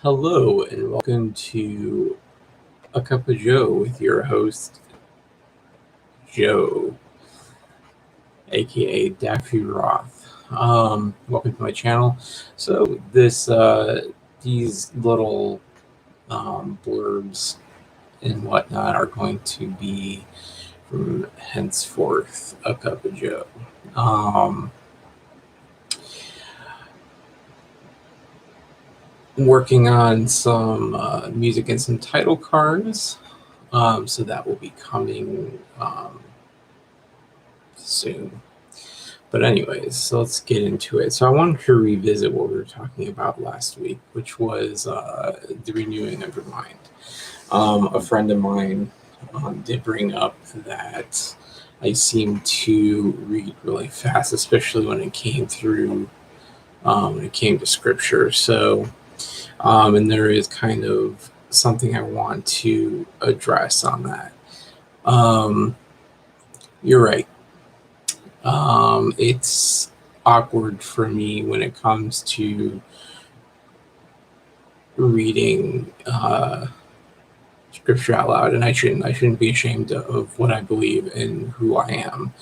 Hello and welcome to A Cup of Joe with your host, Joe, aka Daffy Roth. Welcome to my channel. So these little blurbs and whatnot are going to be from henceforth A Cup of Joe. Working on some music and some title cards. So that will be coming soon. But anyways, so let's get into it. So I wanted to revisit what we were talking about last week, which was the renewing of your mind. A friend of mine did bring up that I seem to read really fast, especially when it came through, when it came to scripture. So, and there is kind of something I want to address on that. You're right. It's awkward for me when it comes to reading scripture out loud, and I shouldn't be ashamed of what I believe and who I am.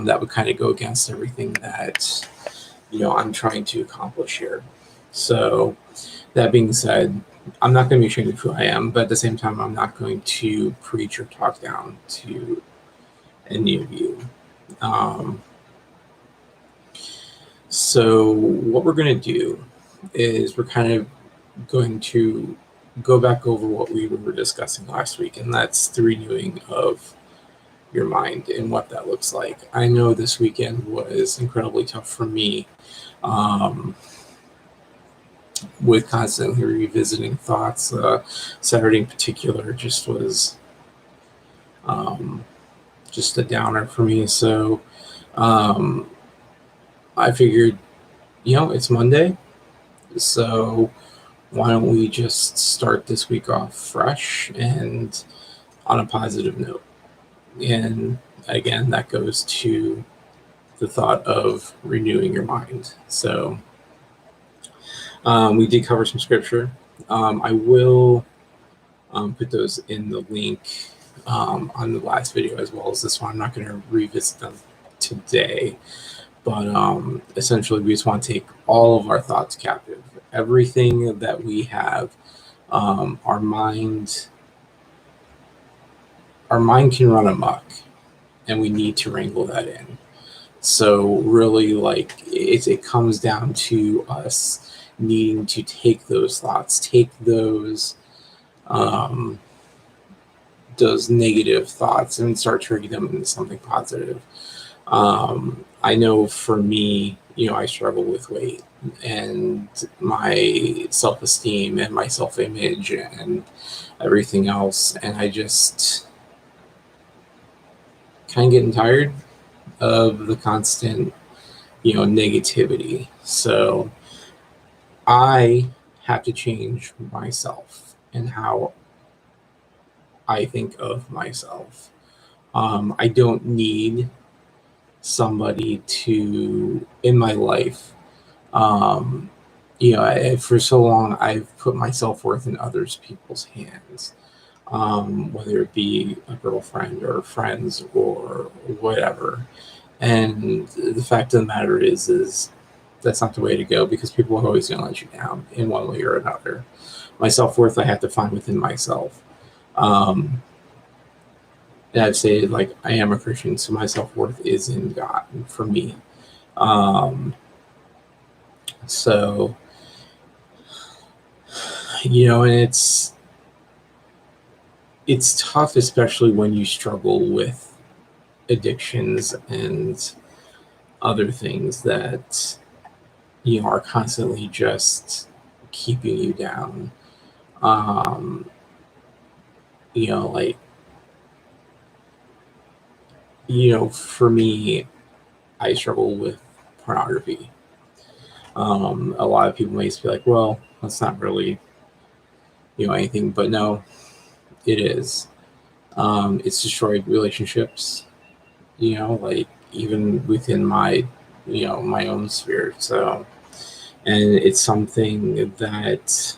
That would kind of go against everything that I'm trying to accomplish here. So that being said, I'm not going to be ashamed of who I am, but at the same time, I'm not going to preach or talk down to any of you. So what we're going to do is we're kind of going to go back over what we were discussing last week, and that's the renewing of your mind and what that looks like. I know this weekend was incredibly tough for me, with constantly revisiting thoughts. Saturday in particular just was just a downer for me. So I figured, it's Monday, so why don't we just start this week off fresh and on a positive note? And again, that goes to the thought of renewing your mind. So we did cover some scripture. I will put those in the link on the last video as well as this one. I'm not going to revisit them today, but essentially we just want to take all of our thoughts captive. Everything that we have, our mind can run amok, and we need to wrangle that in. So really, it comes down to us needing to take those thoughts, take those negative thoughts, and start turning them into something positive. I know for me, I struggle with weight and my self-esteem and my self-image and everything else, and I just kind of getting tired of the constant, negativity. So I have to change myself and how I think of myself. I don't need somebody to in my life. For so long I've put my self-worth in others people's hands, whether it be a girlfriend or friends or whatever. And the fact of the matter is that's not the way to go, because people are always going to let you down in one way or another. My self-worth I have to find within myself. And I'd say, I am a Christian, so my self-worth is in God for me. So, and it's tough, especially when you struggle with addictions and other things that, are constantly just keeping you down. For me, I struggle with pornography. A lot of people may be like, well, that's not really, anything, but no, it is. It's destroyed relationships, even within my, my own sphere. So, and it's something that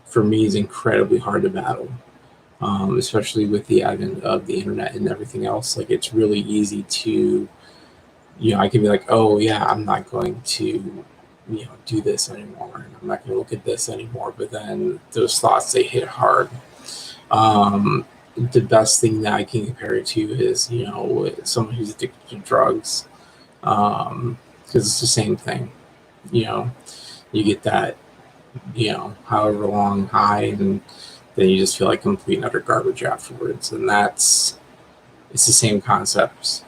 for me is incredibly hard to battle, especially with the advent of the internet and everything else. Like, it's really easy to, I can be like, oh yeah, I'm not going to, do this anymore. I'm not going to look at this anymore. But then those thoughts, they hit hard. The best thing that I can compare it to is, someone who's addicted to drugs, because it's the same thing. You get that, however long high, and then you just feel like complete and utter garbage afterwards. And it's the same concepts,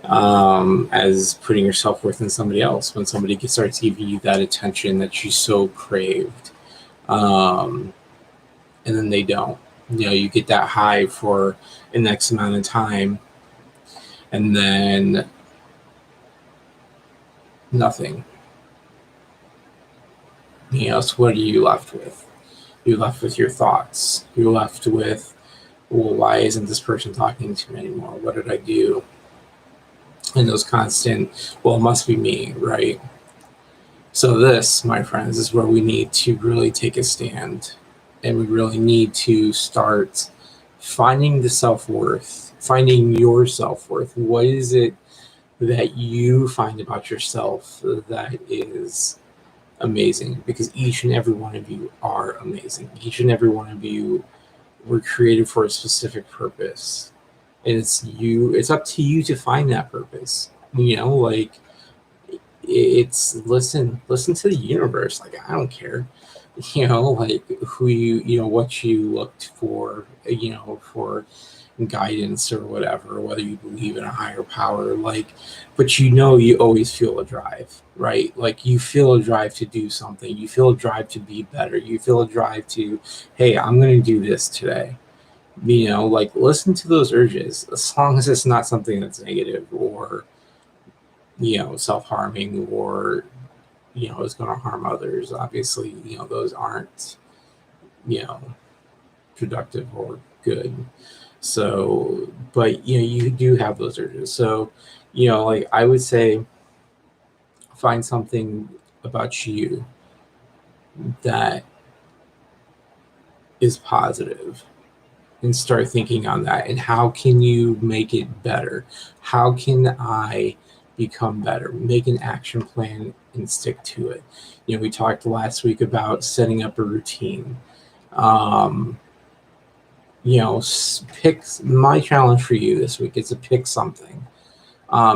as putting your self-worth in somebody else. When somebody starts giving you that attention that you so craved, and then they don't, you get that high for an X amount of time, and then nothing. So what are you left with? You're left with your thoughts. You're left with, well, why isn't this person talking to me anymore? What did I do? And those constant, well, it must be me, right? So this, my friends, is where we need to really take a stand, and we really need to start finding the self-worth, finding your self-worth. What is it that you find about yourself that is amazing? Because each and every one of you are amazing. Each and every one of you were created for a specific purpose. And it's up to you to find that purpose. Like, it's listen to the universe. Like, I don't care, like who what you looked for, for guidance or whatever, whether you believe in a higher power, like, but you always feel a drive, right? Like, you feel a drive to do something, you feel a drive to be better, you feel a drive to, hey, I'm going to do this today. Like, listen to those urges, as long as it's not something that's negative or, self-harming, or, is going to harm others. Obviously, those aren't, productive or good. So, but, you do have those urges. So, like, I would say, find something about you that is positive, and start thinking on that. And how can you make it better? How can I become better? Make an action plan and stick to it. We talked last week about setting up a routine. Pick, my challenge for you this week is to pick something.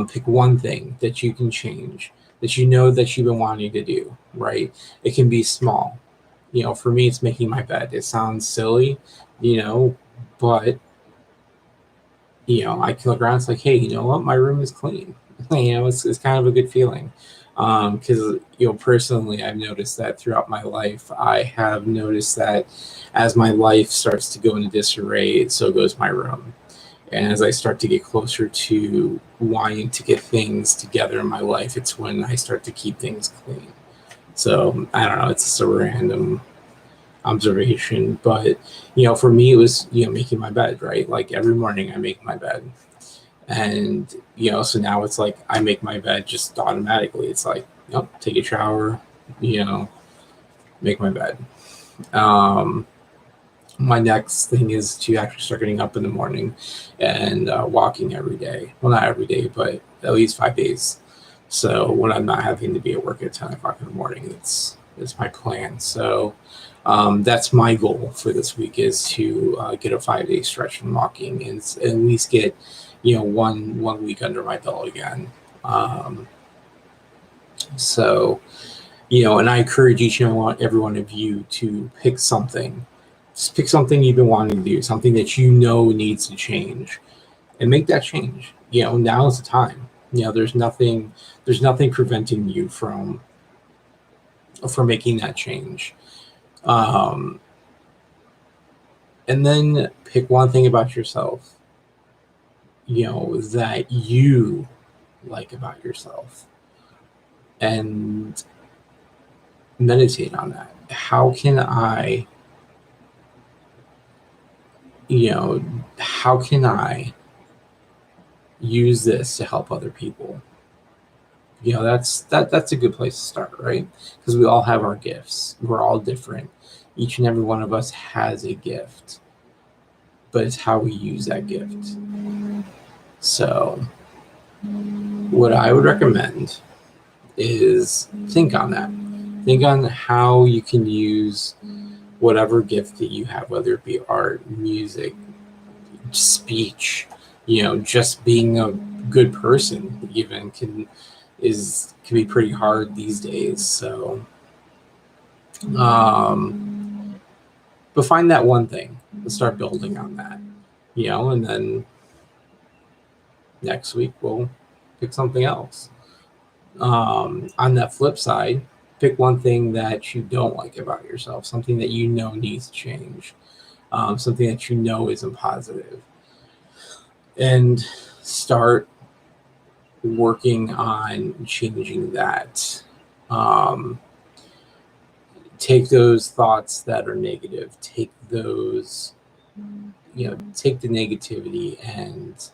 Pick one thing that you can change, that that you've been wanting to do, right? It can be small. For me, it's making my bed. It sounds silly, but, I can look around, it's like, hey, you know what? My room is clean. It's kind of a good feeling. Because, personally, I've noticed that throughout my life. I have noticed that as my life starts to go into disarray, so goes my room. And as I start to get closer to wanting to get things together in my life, it's when I start to keep things clean. So, I don't know, it's just a random observation, but, for me, it was, making my bed, right? Like, every morning I make my bed. And, so now it's like I make my bed just automatically. It's like, take a shower, make my bed. My next thing is to actually start getting up in the morning and walking every day. Well, not every day, but at least 5 days. So when I'm not having to be at work at 10 o'clock in the morning, it's my plan. So that's my goal for this week, is to get a 5-day stretch from walking, and at least get, one week under my belt again. So, and I encourage each and every one of you to pick something. Just pick something you've been wanting to do, something that needs to change, and make that change. Now is the time. There's nothing preventing you from making that change. And then pick one thing about yourself, that you like about yourself, and meditate on that. How can I use this to help other people? that's a good place to start, right? Because we all have our gifts. We're all different. Each and every one of us has a gift, but it's how we use that gift. So what I would recommend is think on that. Think on how you can use whatever gift that you have, whether it be art, music, speech, just being a good person even can be pretty hard these days. So but find that one thing and start building on that, and then next week we'll pick something else. On that flip side, pick one thing that you don't like about yourself, something that needs to change, something that isn't positive, and start working on changing that. Take those thoughts that are negative, take those, take the negativity and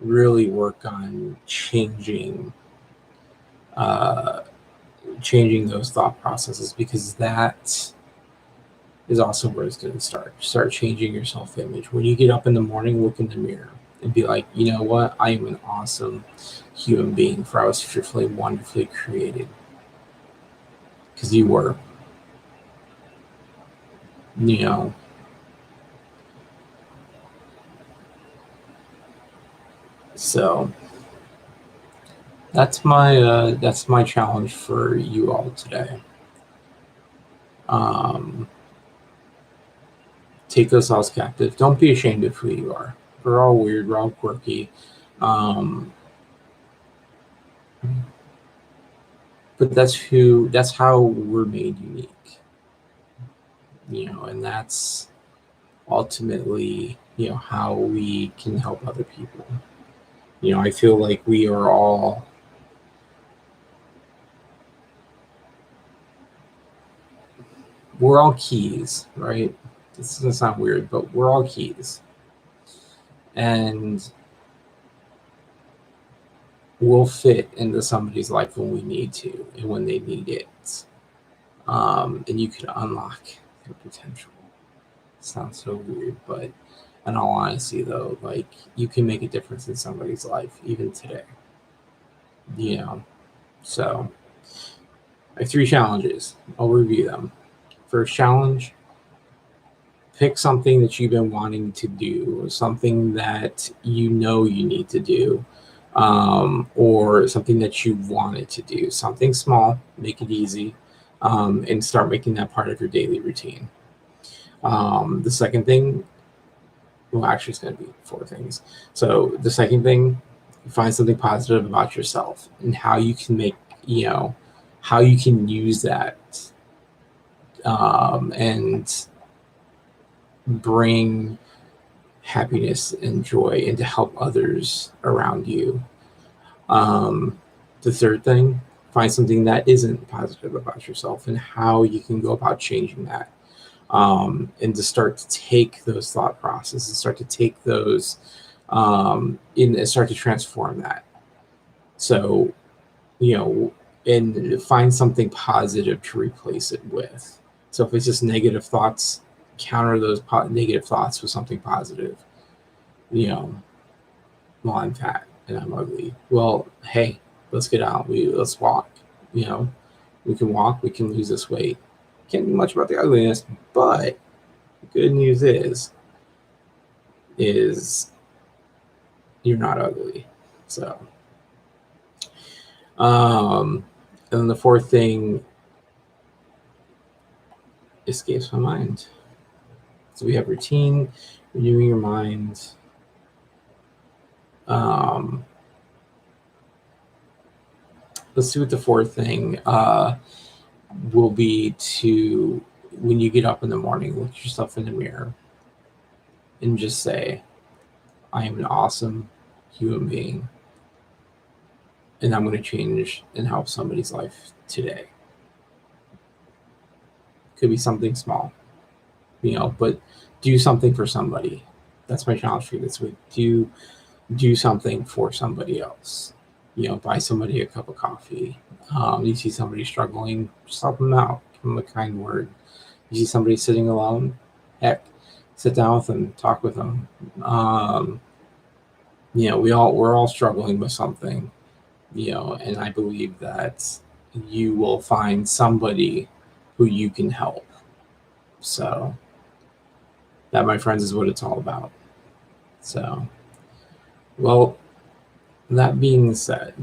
really work on changing those thought processes, because that is also where it's going to start changing your self-image. When you get up in the morning, look in the mirror and be like, you know what, I am an awesome human being, for I was fearfully, wonderfully created. Because you were, so that's my challenge for you all today. Take those thoughts captive. Don't be ashamed of who you are. We're all weird. We're all quirky. But that's how we're made unique. And that's ultimately, how we can help other people. I feel like we're all keys, right? This doesn't sound weird, but we're all keys. And we'll fit into somebody's life when we need to and when they need it. And you can unlock their potential. It sounds so weird, but in all honesty, though, like, you can make a difference in somebody's life even today. So I have 3 challenges. I'll review them. First challenge: pick something that you've been wanting to do, something that you need to do, or something that you wanted to do. Something small, make it easy, and start making that part of your daily routine. The second thing, well, actually, it's going to be 4 things. So the second thing, find something positive about yourself and how you can make, how you can use that and bring happiness and joy and to help others around you. The third thing, find something that isn't positive about yourself and how you can go about changing that. And to start to take those thought processes, start to take those and start to transform that. So, and find something positive to replace it with. So if it's just negative thoughts, counter those negative thoughts with something positive. Well, I'm fat and I'm ugly. Well, hey, let's get out. Let's walk. We can walk. We can lose this weight. Can't do much about the ugliness, but the good news is you're not ugly. So, and then the fourth thing escapes my mind. So we have routine, renewing your mind. Let's see what the fourth thing will be. To, when you get up in the morning, look at yourself in the mirror and just say, I am an awesome human being, and I'm going to change and help somebody's life today. Could be something small, but do something for somebody. That's my challenge for you this week. Do something for somebody else. buy somebody a cup of coffee. You see somebody struggling, just help them out, give them a kind word. You see somebody sitting alone, heck, sit down with them, talk with them. We're all struggling with something, and I believe that you will find somebody who you can help. So that, my friends, is what it's all about. So, well, that being said,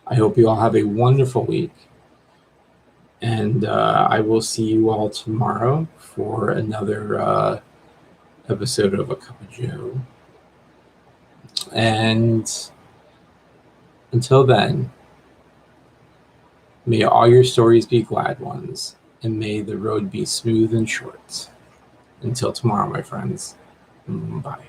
I hope you all have a wonderful week. And I will see you all tomorrow for another episode of A Cup of Joe. And until then, may all your stories be glad ones, and may the road be smooth and short. Until tomorrow, my friends. Bye.